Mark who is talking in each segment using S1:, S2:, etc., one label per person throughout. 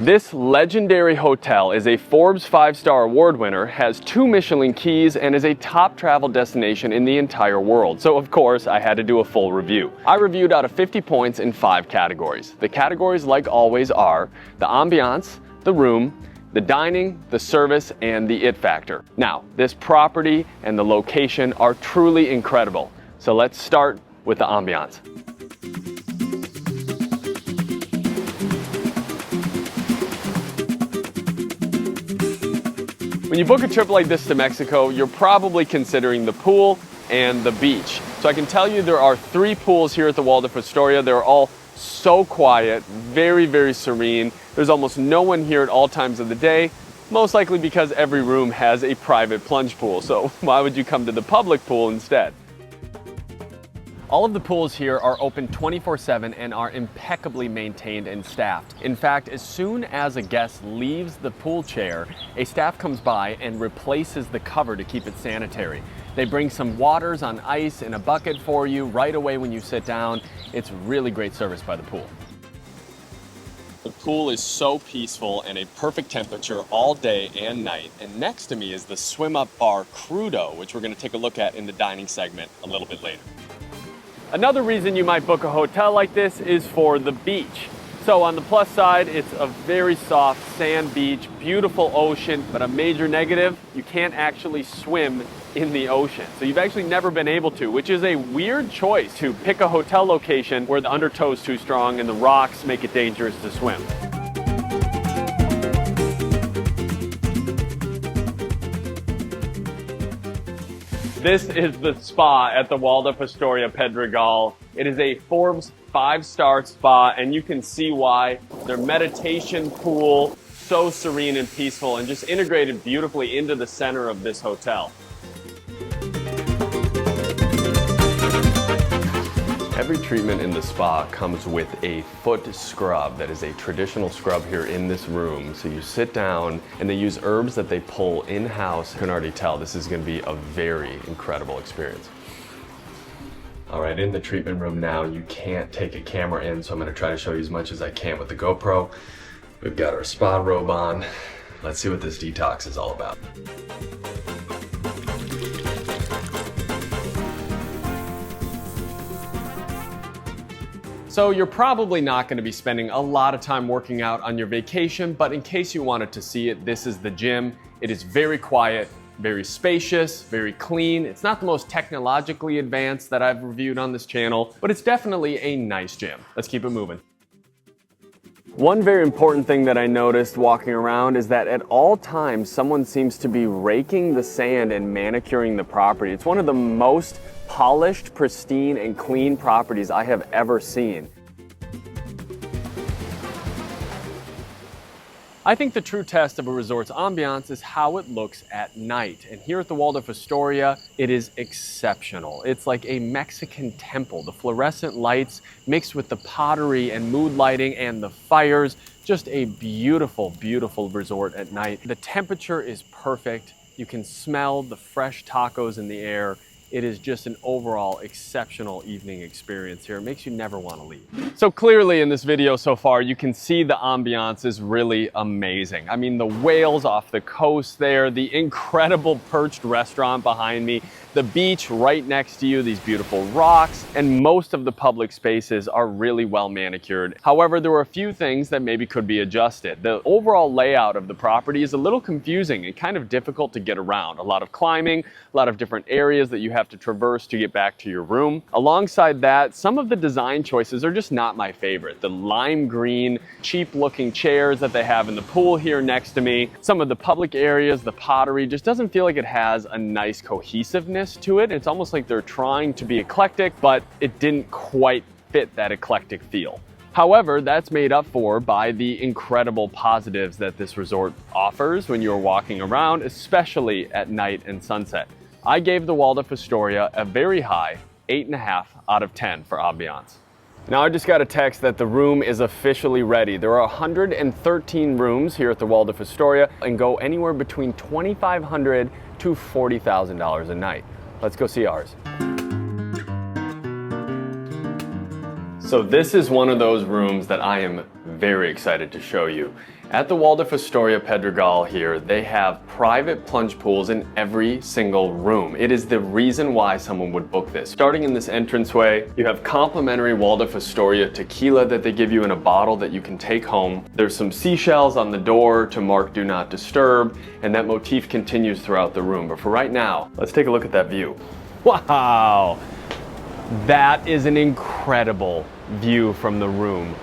S1: This legendary hotel is a Forbes 5-star award winner, has 2 Michelin keys, and is a top travel destination in the entire world. So of course, I had to do a full review. I reviewed out of 50 points in 5 categories. The categories, like always, are the ambiance, the room, the dining, the service, and the it factor. Now, this property and the location are truly incredible. So let's start with the ambiance. When you book a trip like this to Mexico, you're probably considering the pool and the beach. So I can tell you there are 3 pools here at the Waldorf Astoria. They're all so quiet, very, very serene. There's almost no one here at all times of the day, most likely because every room has a private plunge pool. So why would you come to the public pool instead? All of the pools here are open 24/7 and are impeccably maintained and staffed. In fact, as soon as a guest leaves the pool chair, a staff comes by and replaces the cover to keep it sanitary. They bring some waters on ice in a bucket for you right away when you sit down. It's really great service by the pool. The pool is so peaceful and a perfect temperature all day and night. And next to me is the swim-up bar Crudo, which we're going to take a look at in the dining segment a little bit later. Another reason you might book a hotel like this is for the beach. So on the plus side, it's a very soft sand beach, beautiful ocean, but a major negative, you can't actually swim in the ocean. So you've actually never been able to, which is a weird choice to pick a hotel location where the undertow is too strong and the rocks make it dangerous to swim. This is the spa at the Waldorf Astoria Pedregal. It is a Forbes 5-star spa, and you can see why. Their meditation pool, so serene and peaceful, and just integrated beautifully into the center of this hotel. Every treatment in the spa comes with a foot scrub that is a traditional scrub here in this room. So you sit down and they use herbs that they pull in-house. You can already tell this is going to be a very incredible experience. All right, in the treatment room now, you can't take a camera in, so I'm going to try to show you as much as I can with the GoPro. We've got our spa robe on. Let's see what this detox is all about. So you're probably not going to be spending a lot of time working out on your vacation, but in case you wanted to see it, this is the gym. It is very quiet, very spacious, very clean. It's not the most technologically advanced that I've reviewed on this channel, but it's definitely a nice gym. Let's keep it moving. One very important thing that I noticed walking around is that at all times, someone seems to be raking the sand and manicuring the property. It's one of the most polished, pristine, and clean properties I have ever seen. I think the true test of a resort's ambiance is how it looks at night. And here at the Waldorf Astoria, it is exceptional. It's like a Mexican temple. The fluorescent lights mixed with the pottery and mood lighting and the fires. Just a beautiful, beautiful resort at night. The temperature is perfect. You can smell the fresh tacos in the air. It is just an overall exceptional evening experience here. It makes you never want to leave. So clearly in this video so far, you can see the ambiance is really amazing. I mean, the whales off the coast there, the incredible Perched restaurant behind me, the beach right next to you, these beautiful rocks, and most of the public spaces are really well manicured. However, there were a few things that maybe could be adjusted. The overall layout of the property is a little confusing and kind of difficult to get around. A lot of climbing, a lot of different areas that you have to traverse to get back to your room. Alongside that, some of the design choices are just not my favorite. The lime green, cheap looking chairs that they have in the pool here next to me, some of the public areas, the pottery, just doesn't feel like it has a nice cohesiveness to it. It's almost like they're trying to be eclectic, but it didn't quite fit that eclectic feel. However, that's made up for by the incredible positives that this resort offers when you're walking around, especially at night and sunset. I gave the Waldorf Astoria a very high 8.5 out of 10 for ambiance. Now I just got a text that the room is officially ready. There are 113 rooms here at the Waldorf Astoria and go anywhere between $2,500 to $40,000 a night. Let's go see ours. So this is one of those rooms that I am very excited to show you. At the Waldorf Astoria Pedregal here, they have private plunge pools in every single room. It is the reason why someone would book this. Starting in this entranceway, you have complimentary Waldorf Astoria tequila that they give you in a bottle that you can take home. There's some seashells on the door to mark do not disturb, and that motif continues throughout the room. But for right now, let's take a look at that view. Wow! That is an incredible view from the room.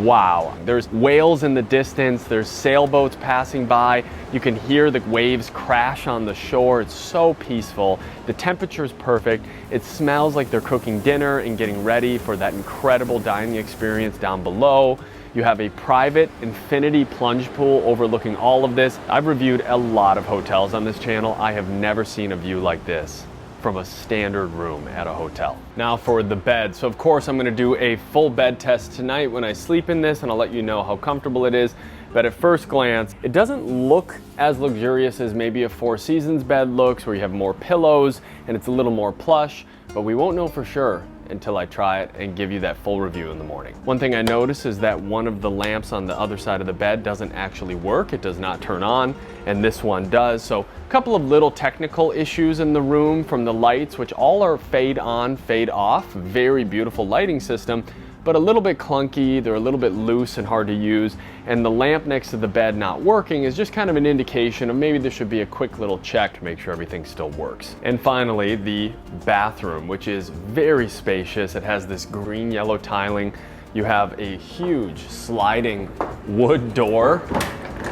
S1: Wow. There's whales in the distance, there's sailboats passing by, you can hear the waves crash on the shore. It's so peaceful. The temperature is perfect. It smells like they're cooking dinner and getting ready for that incredible dining experience down below. You have a private infinity plunge pool overlooking all of this. I've reviewed a lot of hotels on this channel. I have never seen a view like this from a standard room at a hotel. Now for the bed. So of course I'm gonna do a full bed test tonight when I sleep in this, and I'll let you know how comfortable it is. But at first glance, it doesn't look as luxurious as maybe a Four Seasons bed looks, where you have more pillows and it's a little more plush, but we won't know for sure until I try it and give you that full review in the morning. One thing I noticed is that one of the lamps on the other side of the bed doesn't actually work. It does not turn on, and this one does. So a couple of little technical issues in the room from the lights, which all are fade on, fade off. Very beautiful lighting system, but a little bit clunky. They're a little bit loose and hard to use. And the lamp next to the bed not working is just kind of an indication of maybe there should be a quick little check to make sure everything still works. And finally, the bathroom, which is very spacious. It has this green yellow tiling. You have a huge sliding wood door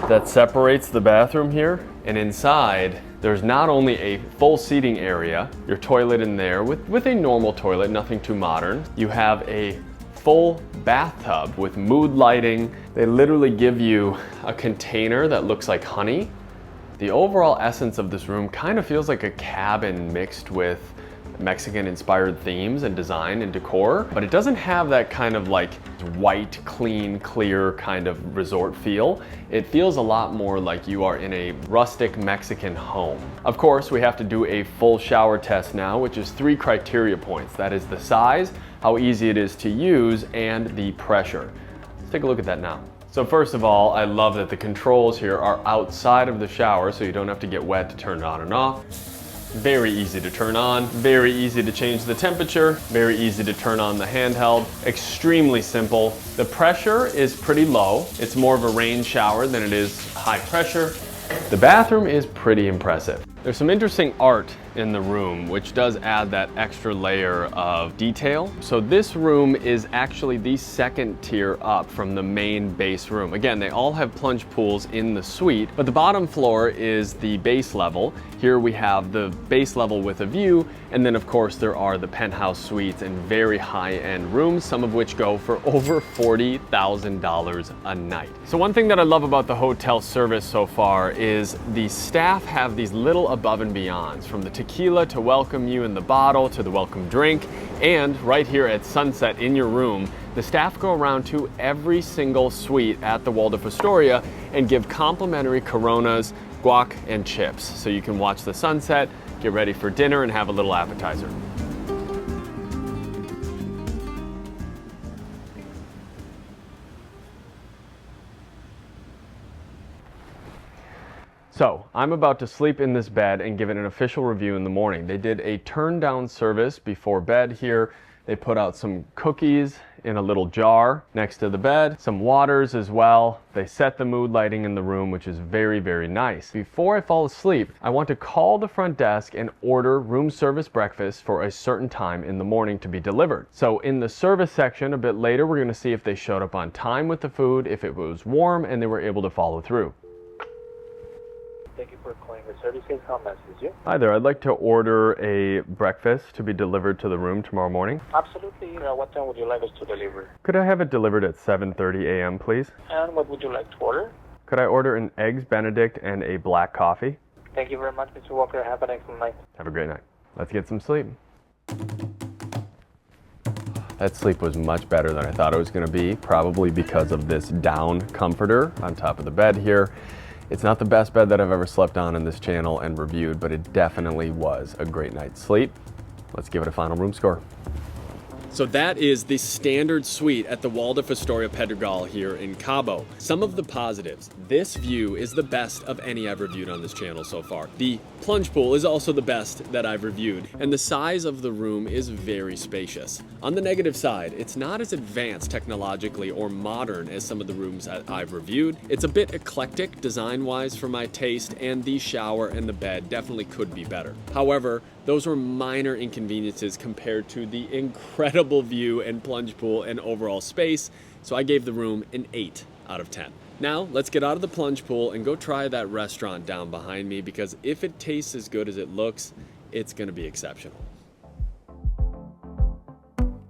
S1: that separates the bathroom here. And inside, there's not only a full seating area, your toilet in there with a normal toilet, nothing too modern. You have a full bathtub with mood lighting. They literally give you a container that looks like honey. The overall essence of this room kind of feels like a cabin mixed with Mexican inspired themes and design and decor, but it doesn't have that kind of like white, clean, clear kind of resort feel. It feels a lot more like you are in a rustic Mexican home. Of course, we have to do a full shower test now, which is 3 criteria points. That is the size, how easy it is to use, and the pressure. Let's take a look at that now. So first of all, I love that the controls here are outside of the shower, so you don't have to get wet to turn it on and off. Very easy to turn on, very easy to change the temperature, very easy to turn on the handheld, extremely simple. The pressure is pretty low. It's more of a rain shower than it is high pressure. The bathroom is pretty impressive. There's some interesting art in the room, which does add that extra layer of detail. So this room is actually the second tier up from the main base room. Again, they all have plunge pools in the suite, but the bottom floor is the base level. Here we have the base level with a view, and then of course there are the penthouse suites and very high-end rooms, some of which go for over $40,000 a night. So one thing that I love about the hotel service so far is the staff have these little above and beyonds, from the tequila to welcome you in the bottle to the welcome drink, and right here at sunset in your room, the staff go around to every single suite at the Waldorf Astoria and give complimentary Coronas, guac, and chips, so you can watch the sunset, get ready for dinner, and have a little appetizer. So I'm about to sleep in this bed and give it an official review in the morning. They did a turn down service before bed here. They put out some cookies in a little jar next to the bed, some waters as well. They set the mood lighting in the room, which is very, very nice. Before I fall asleep, I want to call the front desk and order room service breakfast for a certain time in the morning to be delivered. So in the service section a bit later, we're gonna see if they showed up on time with the food, if it was warm, and they were able to follow through.
S2: Thank you for calling the service. How may I assist you?
S1: Hi there, I'd like to order a breakfast to be delivered to the room tomorrow morning.
S2: Absolutely. What time would you like us to deliver?
S1: Could I have it delivered at 7:30 a.m., please?
S2: And what would you like to order?
S1: Could I order an Eggs Benedict and a black coffee?
S2: Thank you very much, Mr. Walker. Have an excellent night.
S1: Have a great night. Let's get some sleep. That sleep was much better than I thought it was going to be, probably because of this down comforter on top of the bed here. It's not the best bed that I've ever slept on this channel and reviewed, but it definitely was a great night's sleep. Let's give it a final room score. So that is the standard suite at the Waldorf Astoria Pedregal here in Cabo. Some of the positives. This view is the best of any I've reviewed on this channel so far. The plunge pool is also the best that I've reviewed, and the size of the room is very spacious. On the negative side, it's not as advanced technologically or modern as some of the rooms I've reviewed. It's a bit eclectic design-wise for my taste, and the shower and the bed definitely could be better. However, those were minor inconveniences compared to the incredible view and plunge pool and overall space, so I gave the room an 8 out of 10. Now, let's get out of the plunge pool and go try that restaurant down behind me, because if it tastes as good as it looks, it's gonna be exceptional.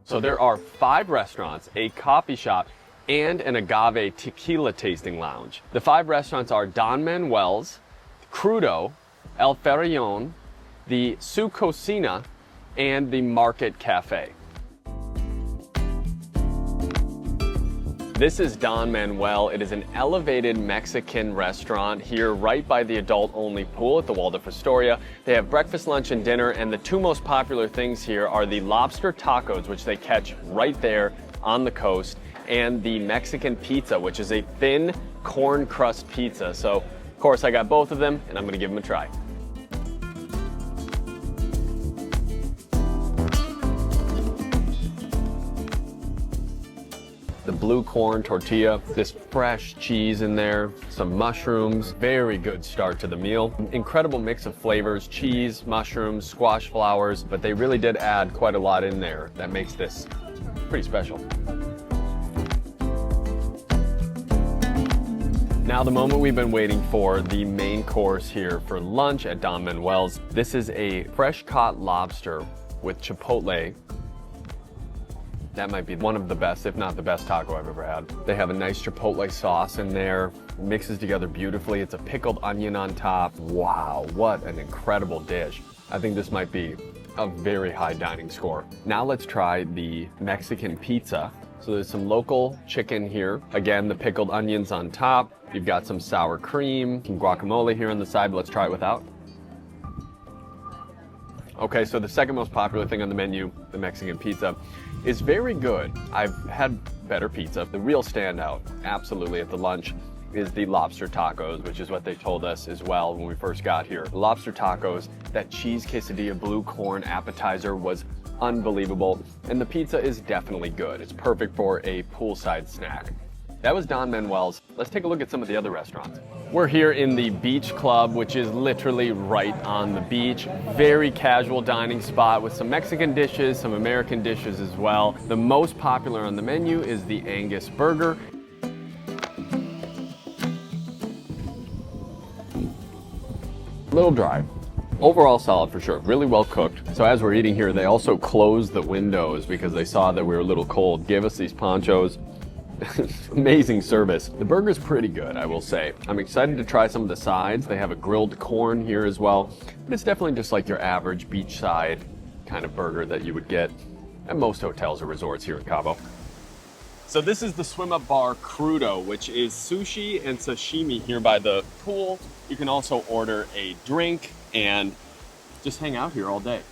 S1: So there are 5 restaurants, a coffee shop, and an agave tequila tasting lounge. The 5 restaurants are Don Manuel's, Crudo, El Ferrillon, the Su Cocina, and the Market Cafe. This is Don Manuel. It is an elevated Mexican restaurant here right by the adult-only pool at the Waldorf Astoria. They have breakfast, lunch, and dinner, and the 2 most popular things here are the lobster tacos, which they catch right there on the coast, and the Mexican pizza, which is a thin corn crust pizza. So, of course, I got both of them, and I'm gonna give them a try. The blue corn tortilla, this fresh cheese in there, some mushrooms, very good start to the meal. Incredible mix of flavors, cheese, mushrooms, squash flowers, but they really did add quite a lot in there that makes this pretty special. Now the moment we've been waiting for, the main course here for lunch at Don Manuel's. This is a fresh caught lobster with chipotle. That might be one of the best, if not the best taco I've ever had. They have a nice chipotle sauce in there, mixes together beautifully. It's a pickled onion on top. Wow, what an incredible dish. I think this might be a very high dining score. Now let's try the Mexican pizza. So there's some local chicken here. Again, the pickled onions on top. You've got some sour cream, some guacamole here on the side, but let's try it without. Okay, so the second most popular thing on the menu, the Mexican pizza, is very good. I've had better pizza. The real standout, absolutely, at the lunch is the lobster tacos, which is what they told us as well when we first got here. The lobster tacos, that cheese quesadilla blue corn appetizer was unbelievable, and the pizza is definitely good. It's perfect for a poolside snack. That was Don Manuel's. Let's take a look at some of the other restaurants. We're here in the Beach Club, which is literally right on the beach. Very casual dining spot with some Mexican dishes, some American dishes as well. The most popular on the menu is the Angus burger. A little dry. Overall solid for sure, really well cooked. So as we're eating here, they also closed the windows because they saw that we were a little cold. Gave us these ponchos. Amazing service. The burger's pretty good, I will say. I'm excited to try some of the sides. They have a grilled corn here as well, but it's definitely just like your average beachside kind of burger that you would get at most hotels or resorts here in Cabo. So this is the swim-up bar Crudo, which is sushi and sashimi here by the pool. You can also order a drink and just hang out here all day.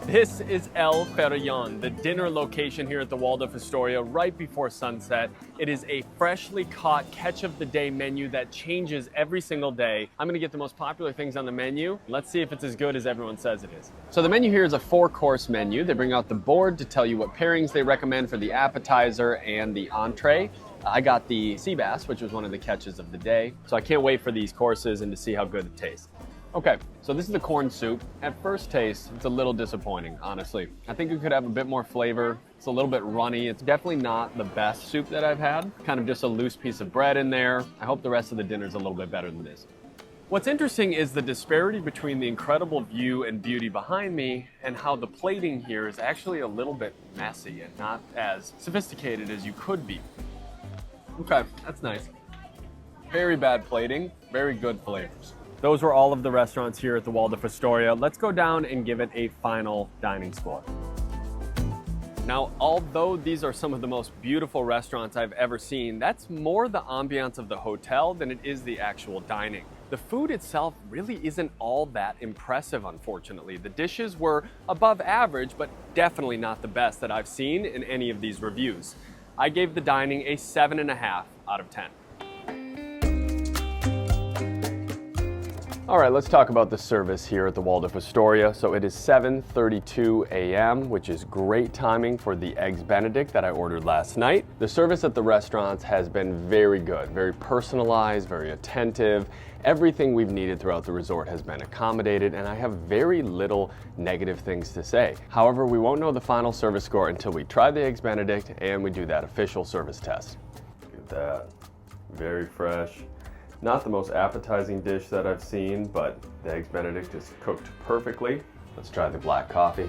S1: This is El Ferrillon, the dinner location here at the Waldorf Astoria right before sunset. It is a freshly caught catch of the day menu that changes every single day. I'm gonna get the most popular things on the menu. Let's see if it's as good as everyone says it is. So the menu here is a 4-course menu. They bring out the board to tell you what pairings they recommend for the appetizer and the entree. I got the sea bass, which was one of the catches of the day. So I can't wait for these courses and to see how good it tastes. Okay, so this is the corn soup. At first taste, it's a little disappointing, honestly. I think it could have a bit more flavor. It's a little bit runny. It's definitely not the best soup that I've had. Kind of just a loose piece of bread in there. I hope the rest of the dinner's a little bit better than this. What's interesting is the disparity between the incredible view and beauty behind me and how the plating here is actually a little bit messy and not as sophisticated as you could be. Okay, that's nice. Very bad plating, very good flavors. Those were all of the restaurants here at the Waldorf Astoria. Let's go down and give it a final dining score. Now, although these are some of the most beautiful restaurants I've ever seen, that's more the ambiance of the hotel than it is the actual dining. The food itself really isn't all that impressive, unfortunately. The dishes were above average, but definitely not the best that I've seen in any of these reviews. I gave the dining a 7.5 out of 10. All right, let's talk about the service here at the Waldorf Astoria. So it is 7:32 a.m., which is great timing for the Eggs Benedict that I ordered last night. The service at the restaurants has been very good, very personalized, very attentive. Everything we've needed throughout the resort has been accommodated, and I have very little negative things to say. However, we won't know the final service score until we try the Eggs Benedict and we do that official service test. Look at that, very fresh. Not the most appetizing dish that I've seen, but the Eggs Benedict is cooked perfectly. Let's try the black coffee.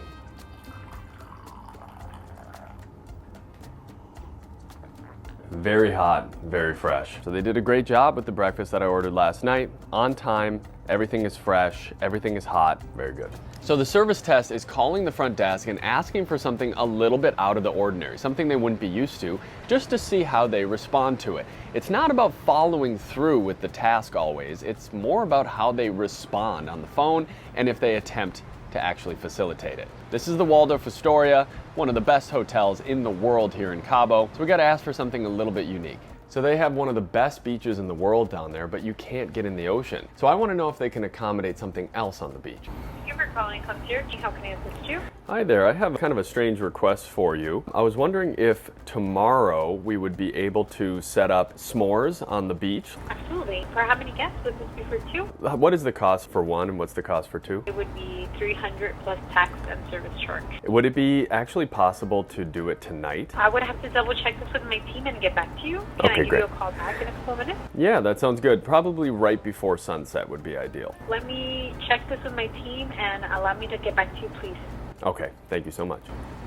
S1: Very hot, very fresh. So they did a great job with the breakfast that I ordered last night. On time, everything is fresh, everything is hot, very good. So the service test is calling the front desk and asking for something a little bit out of the ordinary, something they wouldn't be used to, just to see how they respond to it. It's not about following through with the task always, it's more about how they respond on the phone and if they attempt to actually facilitate it. This is the Waldorf Astoria, one of the best hotels in the world here in Cabo, so we gotta ask for something a little bit unique. So they have one of the best beaches in the world down there, but you can't get in the ocean. So I want to know if they can accommodate something else on the beach.
S3: Thank you for calling concierge. How can I assist you?
S1: Hi there, I have kind of a strange request for you. I was wondering if tomorrow we would be able to set up s'mores on the beach.
S3: Absolutely. For how many guests? Would this be for two?
S1: What is the cost for one and what's the cost for two?
S3: It would be $300 plus tax and service charge.
S1: Would it be actually possible to do it tonight?
S3: I would have to double check this with my team and get back to you. Can I give you a call back in a couple of minutes?
S1: Yeah, that sounds good. Probably right before sunset would be ideal.
S3: Let me check this with my team and allow me to get back to you, please.
S1: Okay, thank you so much.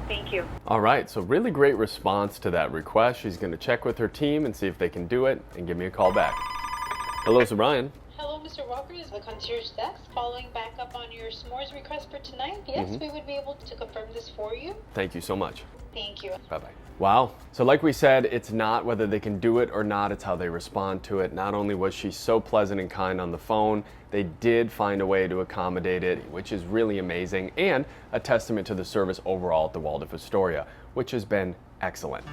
S3: Thank you.
S1: All right, so really great response to that request. She's going to check with her team and see if they can do it and give me a call back. Hello, Sir Brian.
S4: Hello, Mr. Walker. Is the concierge desk following back up on your s'mores request for tonight? Yes, we would be able to confirm this for you.
S1: Thank you so much.
S4: Thank you.
S1: Bye-bye. Wow. So like we said, it's not whether they can do it or not, it's how they respond to it. Not only was she so pleasant and kind on the phone, they did find a way to accommodate it, which is really amazing, and a testament to the service overall at the Waldorf Astoria, which has been excellent.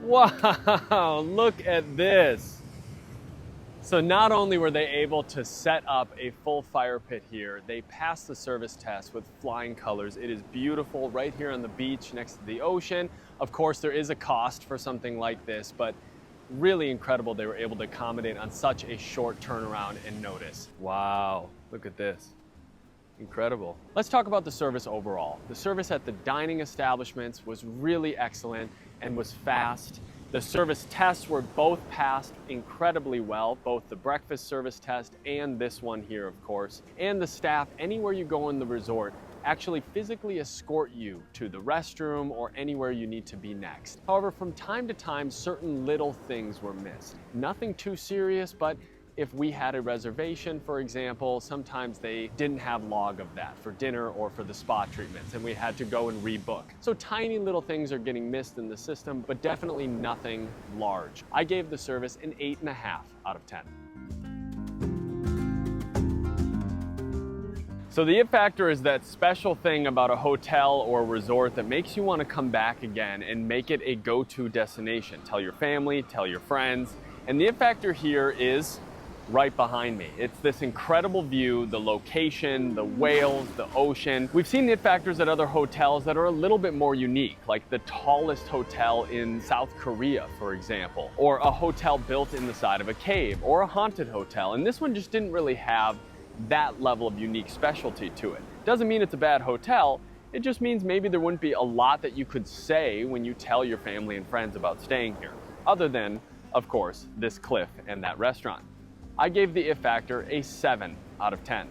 S1: Wow, look at this. So not only were they able to set up a full fire pit here, they passed the service test with flying colors. It is beautiful right here on the beach next to the ocean. Of course, there is a cost for something like this, but really incredible they were able to accommodate on such a short turnaround and notice. Wow, look at this. Incredible. Let's talk about the service overall. The service at the dining establishments was really excellent and was fast. The service tests were both passed incredibly well, both the breakfast service test and this one here, of course. And the staff, anywhere you go in the resort, actually physically escort you to the restroom or anywhere you need to be next. However, from time to time, certain little things were missed. Nothing too serious, but if we had a reservation, for example, sometimes they didn't have log of that for dinner or for the spa treatments, and we had to go and rebook. So tiny little things are getting missed in the system, but definitely nothing large. I gave the service an 8.5 out of 10. So the it factor is that special thing about a hotel or a resort that makes you want to come back again and make it a go-to destination. Tell your family, tell your friends. And the it factor here is right behind me. It's this incredible view, the location, the whales, the ocean. We've seen it factors at other hotels that are a little bit more unique, like the tallest hotel in South Korea, for example, or a hotel built in the side of a cave, or a haunted hotel. And this one just didn't really have that level of unique specialty to it. Doesn't mean it's a bad hotel, it just means maybe there wouldn't be a lot that you could say when you tell your family and friends about staying here, other than, of course, this cliff and that restaurant. I gave the it factor a 7 out of 10.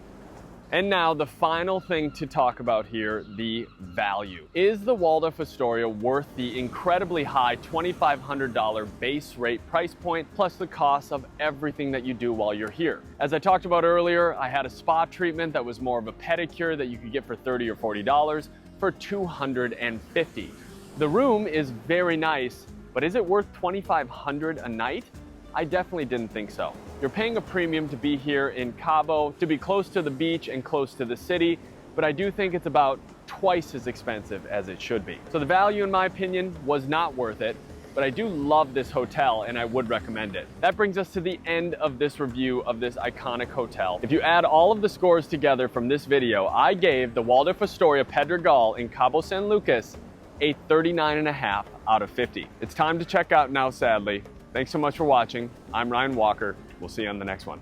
S1: And now the final thing to talk about here, the value. Is the Waldorf Astoria worth the incredibly high $2,500 base rate price point plus the cost of everything that you do while you're here? As I talked about earlier, I had a spa treatment that was more of a pedicure that you could get for $30 or $40 for $250. The room is very nice, but is it worth $2,500 a night? I definitely didn't think so. You're paying a premium to be here in Cabo, to be close to the beach and close to the city, but I do think it's about twice as expensive as it should be. So the value, in my opinion, was not worth it, but I do love this hotel and I would recommend it. That brings us to the end of this review of this iconic hotel. If you add all of the scores together from this video, I gave the Waldorf Astoria Pedregal in Cabo San Lucas a 39.5 out of 50. It's time to check out now, sadly. Thanks so much for watching. I'm Ryan Walker. We'll see you on the next one.